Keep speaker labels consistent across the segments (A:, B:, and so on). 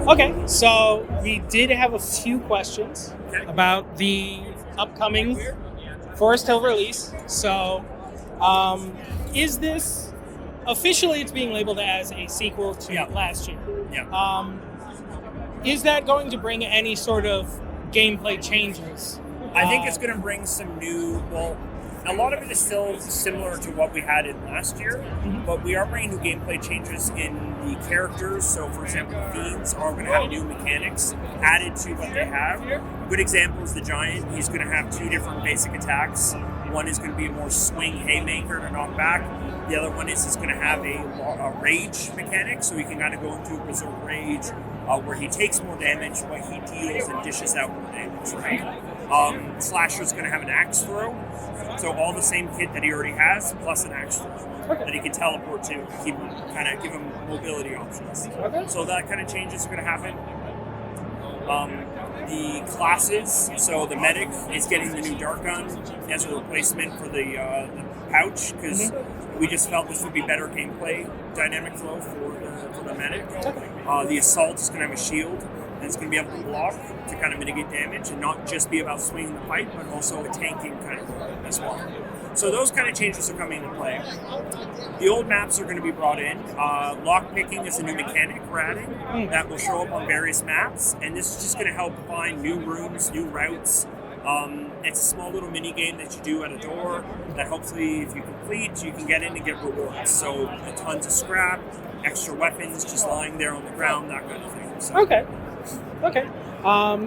A: Okay, so we did have a few questions about the upcoming Forest Hill release. So, is this officially? It's being labeled as a sequel to last year.
B: Yeah.
A: Is that going to bring any sort of gameplay changes?
B: I think it's going to bring some new. Well, a lot of it is still similar to what we had in last year, but we are bringing new gameplay changes in the characters. So, for example, Fiends are going to have new mechanics added to what they have. A good example is the Giant. He's going to have two different basic attacks. One is going to be a more swing haymaker to knock back. The other one is he's going to have a rage mechanic, so he can kind of go into a berserk rage where he takes more damage, but he deals and dishes out more damage, right? Slasher's going to have an axe throw. So all the same kit that he already has, plus an axe throw that he can teleport to, give him mobility options. So that kind of changes are going to happen. The classes, so the medic is getting the new dart gun as a replacement for the pouch, because we just felt this would be better gameplay dynamic flow for the medic. The assault is going to have a shield, and it's going to be able to block to kind of mitigate damage and not just be about swinging the pipe, but also a tanking kind of role as well. So those kind of changes are coming into play. The old maps are going to be brought in. Lockpicking is a new mechanic we're adding that will show up on various maps, and this is just going to help find new rooms, new routes. It's a small little mini game that you do at a door that hopefully, if you complete, you can get in and get rewards. So tons of scrap, extra weapons just lying there on the ground, that kind of thing. So.
A: Okay.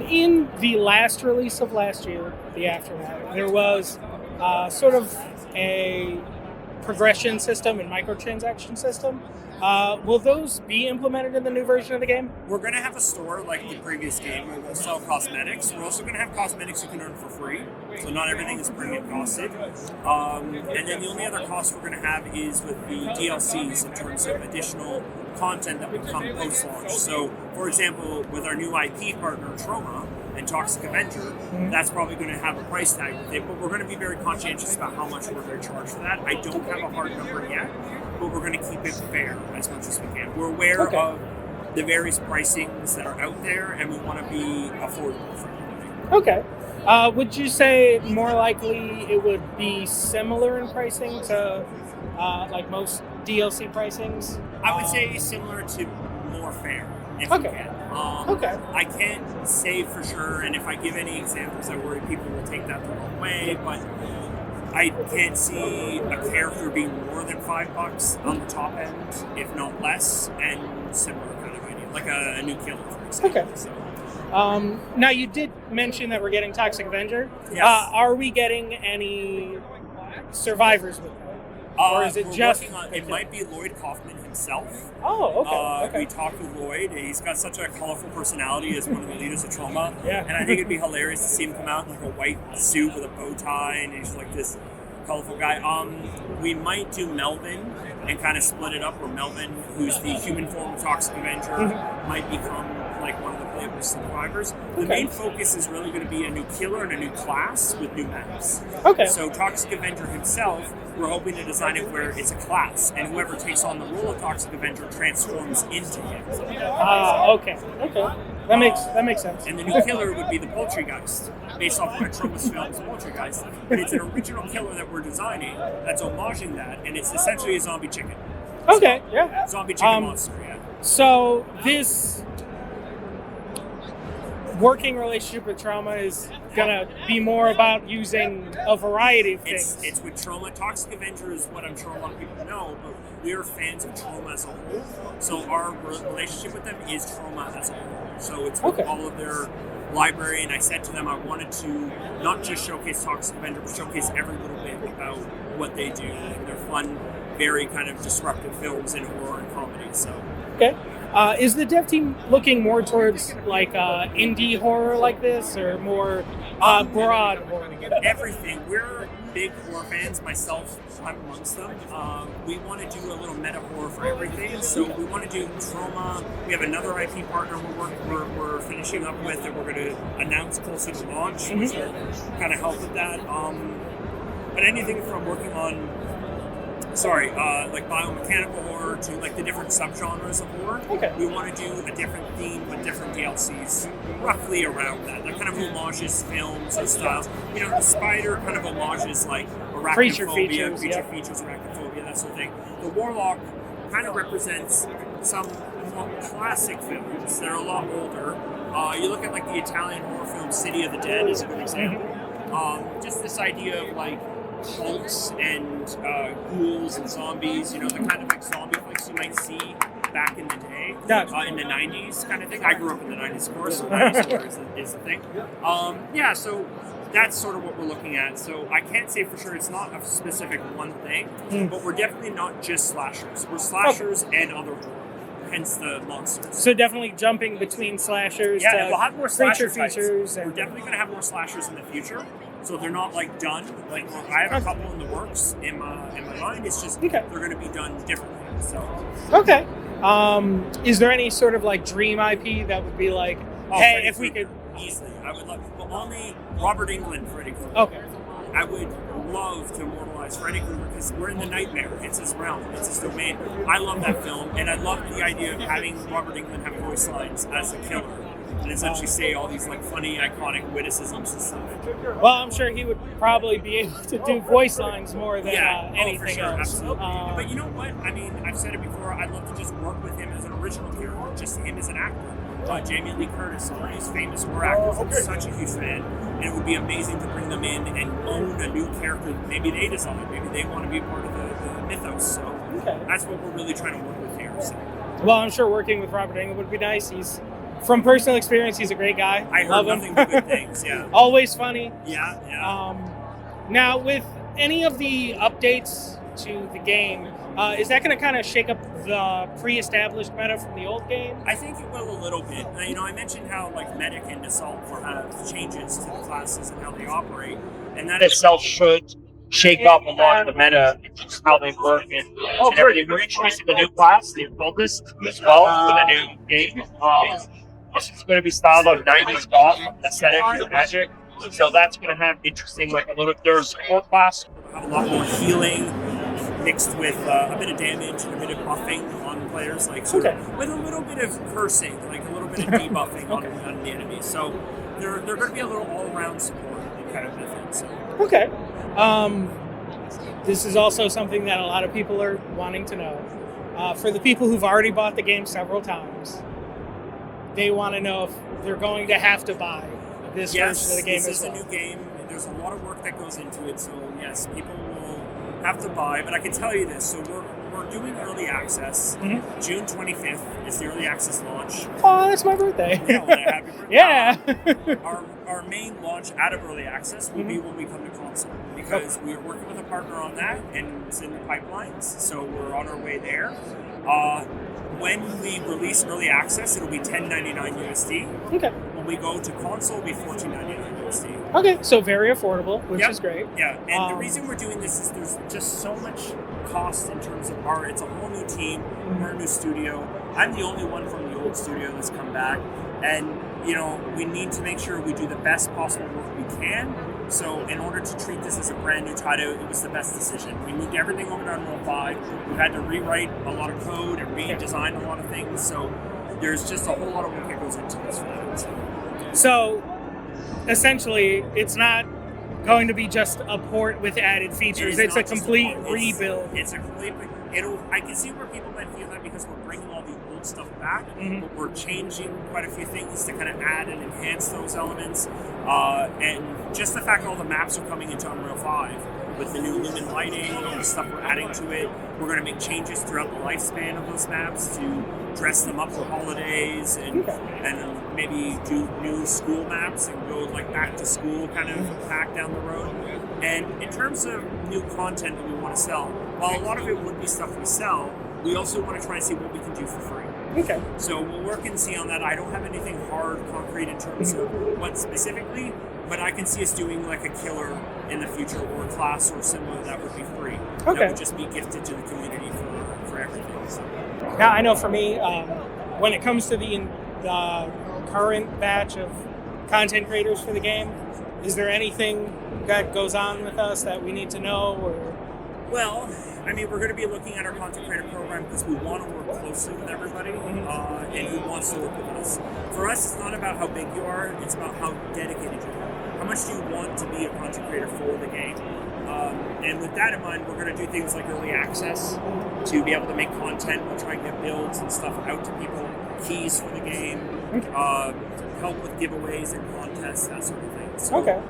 A: In the last release of last year, the Aftermath, there was sort of a progression system and microtransaction system. Will those be implemented in the new version of the game?
B: We're going to have a store like the previous game where we'll sell cosmetics. We're also going to have cosmetics you can earn for free, so not everything is premium costed. And then the only other cost we're going to have is with the DLCs in terms of additional content that would come post-launch. So, for example, with our new IP partner, Troma, and Toxic Avenger, that's probably going to have a price tag with it, but we're going to be very conscientious about how much we're going to charge for that. I don't have a hard number yet, but we're going to keep it fair as much as we can. We're aware of the various pricings that are out there, and we want to be affordable for everybody.
A: Okay. Would you say more likely it would be similar in pricing to like most DLC pricings?
B: I would say similar to more fair, if you can. I can't say for sure, and if I give any examples, I worry people will take that the wrong way, but I can't see a character being more than $5 on the top end, if not less, and similar kind of idea, like a new killer, for example.
A: Okay. So. Now, you did mention that we're getting Toxic Avenger.
B: Yes.
A: Are we getting any survivors with that? Or is it just...
B: It might be Lloyd Kaufman himself.
A: Oh, okay.
B: We talked with Lloyd. He's got such a colorful personality as one of the leaders of Troma.
A: Yeah.
B: And I think it'd be hilarious to see him come out in like a white suit with a bow tie, and he's like this colorful guy. We might do Melvin and kind of split it up, where Melvin, who's the human form of Toxic Avenger, might become like one of the playable survivors. The main focus is really going to be a new killer and a new class with new maps.
A: Okay.
B: So Toxic Avenger himself, we're hoping to design it where it's a class, and whoever takes on the role of Toxic Avenger transforms into him.
A: Okay. That makes sense.
B: And the new killer would be the Poultrygeist, based off of Troma's film's Poultrygeist. But it's an original killer that we're designing that's homaging that, and it's essentially a zombie chicken.
A: Okay, yeah.
B: Zombie chicken monster, yeah.
A: So this working relationship with Troma is gonna be more about using a variety of things.
B: It's with Troma. Toxic Avenger is what I'm sure a lot of people know, but we're fans of Troma as a whole. So our relationship with them is Troma as a whole. So it's with all of their library, and I said to them I wanted to not just showcase Toxic Avenger, but showcase every little bit about what they do. And they're fun, very kind of disruptive films in horror and comedy. So.
A: Okay. Is the dev team looking more towards like indie horror like this, or more broad horror?
B: Everything. We're big horror fans, myself, I'm amongst them. We want to do a little meta horror for everything. So we want to do Troma. We have another IP partner we're finishing up with that we're going to announce closer to launch, which will kind of help with that. But anything from working on like biomechanical horror to like the different subgenres of horror.
A: Okay.
B: We want to do a different theme with different DLCs roughly around that. That kind of homages films or styles. You know, the spider kind of homages like
A: Creature
B: arachnophobia,
A: features,
B: arachnophobia, that sort of thing. The warlock kind of represents some more classic films that are a lot older. You look at like the Italian horror film City of the Dead is a good example. Just this idea of like cults and ghouls and zombies, you know, the kind of like zombie flicks you might see back in the day, in the 90s kind of thing. I grew up in the 90s, of course, so 90s horror is the thing. So that's sort of what we're looking at. So I can't say for sure it's not a specific one thing, but we're definitely not just slashers. We're slashers and other horror. Hence the monsters.
A: So definitely jumping between slashers.
B: Yeah, we'll have more slasher
A: features.
B: We're definitely going to have more slashers in the future, so they're not like done. Like I have a couple in the works in my mind. It's just they're going to be done differently. So
A: okay. Is there any sort of like dream IP that would be like, hey,
B: Freddy
A: if we could
B: easily, I would love. Well, only Robert Englund, Freddy Krueger.
A: Okay.
B: I would love to immortalize Freddy Krueger because we're in the nightmare. It's his realm. It's his domain. I love that film, and I love the idea of having Robert Englund have voice lines as a killer and essentially say all these like funny, iconic witticisms and stuff.
A: Well, I'm sure he would probably be able to do voice lines more than anything
B: for sure,
A: else.
B: Absolutely. But you know what? I mean, I've said it before. I'd love to just work with him as an original character, just him as an actor. Jamie Lee Curtis, all these famous horror actors. I'm such a huge fan, and it would be amazing to bring them in and own a new character. Maybe they design, maybe they want to be part of the mythos. So that's what we're really trying to work with here. So.
A: Well, I'm sure working with Robert Englund would be nice. He's, from personal experience, he's a great guy.
B: I heard nothing but good things. Yeah,
A: always funny.
B: Yeah.
A: Now, with any of the updates to the game, is that going to kind of shake up the pre-established meta from the old game?
B: I think it will a little bit. You know, I mentioned how like Medic and Assault will have changes to the classes and how they operate, and that itself should shake up a lot of the meta, how they work, and everything. We're introducing a new class, the Focus, as well for the new game. This is going to be styled on 90s golf aesthetic and magic, so that's going to have interesting, like a little. There's a support class, have a lot more healing. Mixed with a bit of damage and a bit of buffing on players, like with a little bit of cursing, like a little bit of debuffing on the enemy. So they're going to be a little all-around support kind of method. So.
A: Okay. This is also something that a lot of people are wanting to know. For the people who've already bought the game several times, they want to know if they're going to have to buy this version of the game as well.
B: This is a new game. There's a lot of work that goes into it, so yes, people will have to buy, but I can tell you this. So we're doing early access. June 25th is the early access launch.
A: Oh, that's my birthday.
B: Happy birthday.
A: Yeah.
B: Our main launch out of early access will be when we come to console, because we're working with a partner on that, and it's in the pipelines, so we're on our way there. When we release early access, it'll be $10.99 USD.
A: Okay.
B: When we go to console, it'll be $14.99 USD.
A: Okay, so very affordable, which is great.
B: Yeah, and the reason we're doing this is there's just so much cost in terms of it's a whole new team, we're a new studio. I'm the only one from the old studio that's come back, and you know, we need to make sure we do the best possible work we can. So in order to treat this as a brand new title, it was the best decision. We moved everything over to Unreal 5. We've had to rewrite a lot of code and redesign a lot of things. So there's just a whole lot of work that goes into this for that.
A: So essentially, it's not going to be just a port with added features. It's a complete rebuild.
B: It's a complete. I can see where people might feel that because we're bringing all the old stuff back, but we're changing quite a few things to kind of add and enhance those elements. And just the fact that all the maps are coming into Unreal 5 with the new lumen lighting and stuff we're adding to it, we're going to make changes throughout the lifespan of those maps to dress them up for holidays and maybe do new school maps and go like back to school kind of pack down the road. And in terms of new content that we want to sell, while a lot of it would be stuff we sell, we also want to try and see what we can do for free.
A: Okay.
B: So we'll work and see on that. I don't have anything hard, concrete in terms of what specifically, but I can see us doing like a killer in the future or a class or similar that would be free.
A: Okay.
B: That would just be gifted to the community for everything. So.
A: Now, I know for me, when it comes to the current batch of content creators for the game, is there anything that goes on with us that we need to know, or
B: Well, I mean, we're going to be looking at our content creator program because we want to work closely with everybody and who wants to work with us. For us, it's not about how big you are, it's about how dedicated you are. How much do you want to be a content creator for the game? And with that in mind, we're going to do things like early access to be able to make content. We'll try and get builds and stuff out to people, keys for the game, help with giveaways and contests, that sort of thing. So,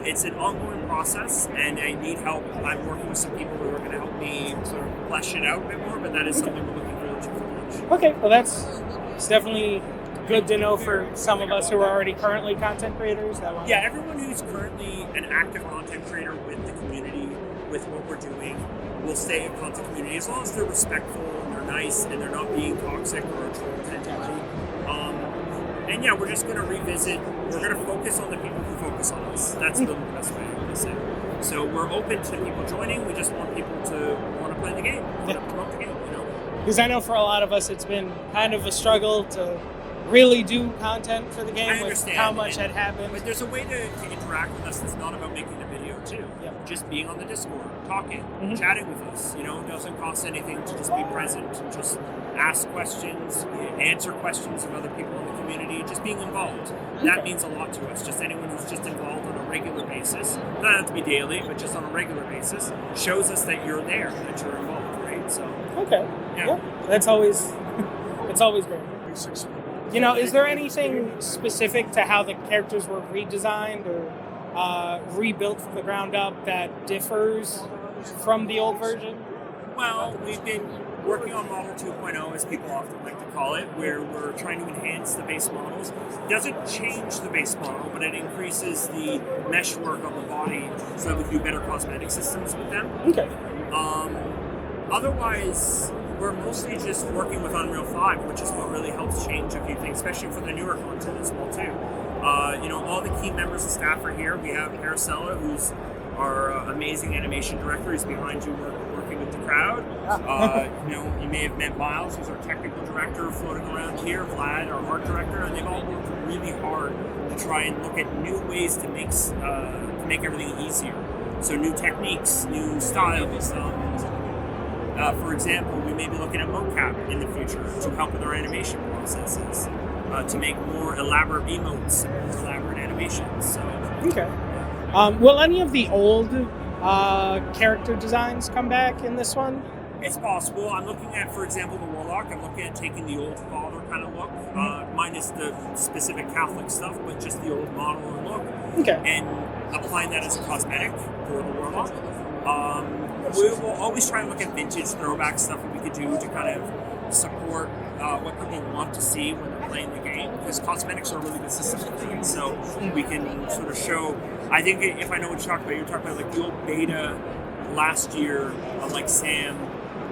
B: it's an ongoing process, and I need help. I'm working with some people who are going to help me sort of flesh it out a bit more, but that is something we're looking forward to for launch.
A: Okay, well it's definitely good to know for some of us who are already currently content creators.
B: Yeah, everyone who's currently an active content creator with the community, with what we're doing, will stay in content community as long as they're respectful and they're nice and they're not being toxic or a troll to anybody. And yeah, we're just going to revisit. We're going to focus on the people who focus on us. That's the best way to say it. So we're open to people joining. We just want people to want to play the game, want to promote the game.
A: Because I know for a lot of us, it's been kind of a struggle to really do content for the game.
B: I understand.
A: With how much had happened.
B: But there's a way to interact with us that's not about making a video too.
A: Yep.
B: Just being on the Discord, talking, chatting with us. It doesn't cost anything to just be present and just ask questions, answer questions of other people in the community, just being involved. That means a lot to us. Just anyone who's just involved on a regular basis, doesn't have to be daily, but just on a regular basis, shows us that you're there, that you're involved, right? So
A: yeah. That's always it's always great. Is there anything specific to how the characters were redesigned or rebuilt from the ground up that differs from the old version?
B: Well, we've been working on Model 2.0, as people often like to call it, where we're trying to enhance the base models. It doesn't change the base model, but it increases the mesh work on the body so that we can do better cosmetic systems with them.
A: Okay.
B: Otherwise, we're mostly just working with Unreal 5, which is what really helps change a few things, especially for the newer content as well, too. All the key members of staff are here. We have Araceli, who's our amazing animation director. He's behind you working with the crowd. You may have met Miles, who's our technical director floating around here, Vlad, our art director, and they've all worked really hard to try and look at new ways to make everything easier. So new techniques, new styles. For example, we may be looking at mocap in the future to help with our animation processes, to make more elaborate emotes and more elaborate animations. So,
A: okay. Will any of the old character designs come back in this one?
B: It's possible. I'm looking at, for example, the Warlock. I'm looking at taking the old father kind of look, minus the specific Catholic stuff, but just the old model and look.
A: Okay.
B: And applying that as a cosmetic for the Warlock. We will always try and look at vintage throwback stuff that we could do to kind of support what people want to see when they're playing the game, because cosmetics are a really good system for things. So we can sort of show. I think if I know what you're talking about like the old beta last year of like Sam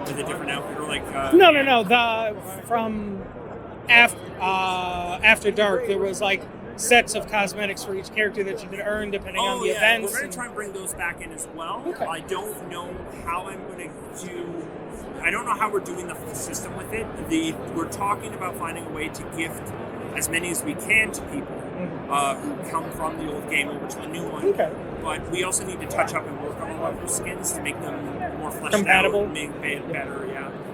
B: with a different outfit, or like
A: no. From After Dark, there was like sets of cosmetics for each character that you could earn depending on the events.
B: We're going to try and bring those back in as well.
A: Okay.
B: I don't know how I'm going to do. I don't know how we're doing the full system with it. We're talking about finding a way to gift as many as we can to people who come from the old game over to the new one.
A: Okay.
B: But we also need to touch up and work on a lot of those skins to make them more fleshed
A: compatible.
B: out and make it better,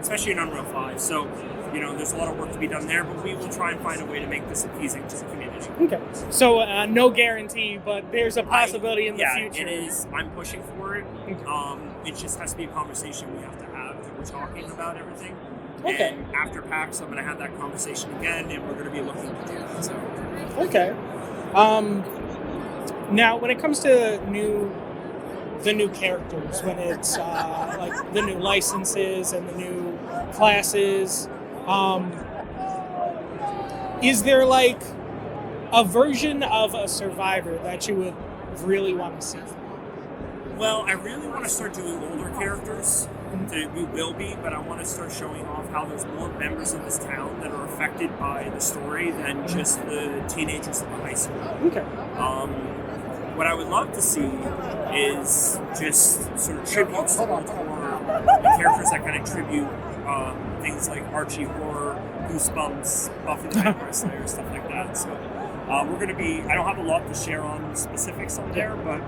B: especially in Unreal 5. So, there's a lot of work to be done there, but we will try and find a way to make this appeasing to the community.
A: Okay. So, no guarantee, but there's a possibility in the future.
B: Yeah, it is. I'm pushing for it. It just has to be a conversation we have to have, that we're talking about everything.
A: Okay.
B: And after PAX, I'm going to have that conversation again, and we're going to be looking to do that. So.
A: Okay. Now, when it comes to the new characters, when it's like the new licenses and the new classes, is there like a version of a Survivor that you would really want to see?
B: Well, I really want to start doing older characters. We will be, but I want to start showing off how there's more members in this town that are affected by the story than just the teenagers in the high school.
A: Okay.
B: What I would love to see is just sort of tributes to old horror, the characters that kind of tribute things like Archie Horror, Goosebumps, Buffy the Vampire Slayer, stuff like that. So we're going to be, I don't have a lot to share on specifics on there, but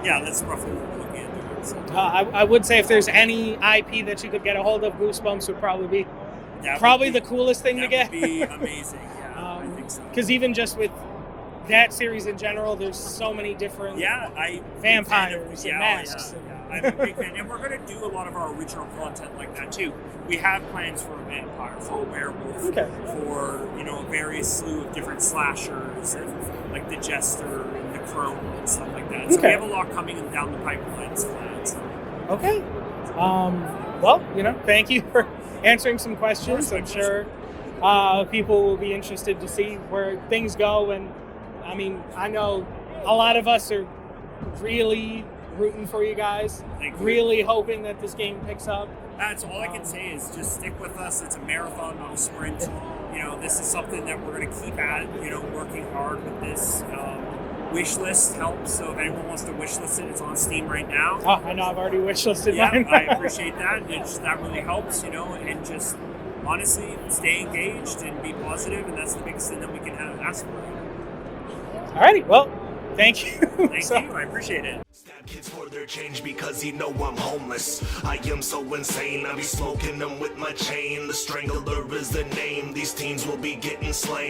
B: yeah, that's roughly what we're looking at doing. So
A: I would say if there's any IP that you could get a hold of, Goosebumps would probably be the coolest thing to get.
B: That would be amazing. Yeah, I think so.
A: Because even just with that series in general, there's so many different vampires and masks.
B: I'm a big fan, and we're going to do a lot of our original content like that too. We have plans for a vampire, for a werewolf, for a various slew of different slashers, and like the Jester and the Crone and stuff like that. So we have a lot coming down the pipeline.
A: Okay. Well, thank you for answering some questions. I'm sure people will be interested to see where things go, and I mean, I know a lot of us are really rooting for you guys. Really hoping that this game picks up.
B: That's all I can say is just stick with us. It's a marathon, not a sprint. This is something that we're going to keep at. Working hard with this. Wish list helps. So if anyone wants to wish list it, it's on Steam right now.
A: Oh, I know. I've already wish listed mine.
B: I appreciate that. That really helps. And just honestly stay engaged and be positive, and that's the biggest thing that we can ask for.
A: Alrighty. Well, thank you.
B: Thank you. I appreciate it.
C: Stab kids for their change because I'm homeless. I am so insane. I be smoking them with my chain. The Strangler is the name. These teens will be getting slain.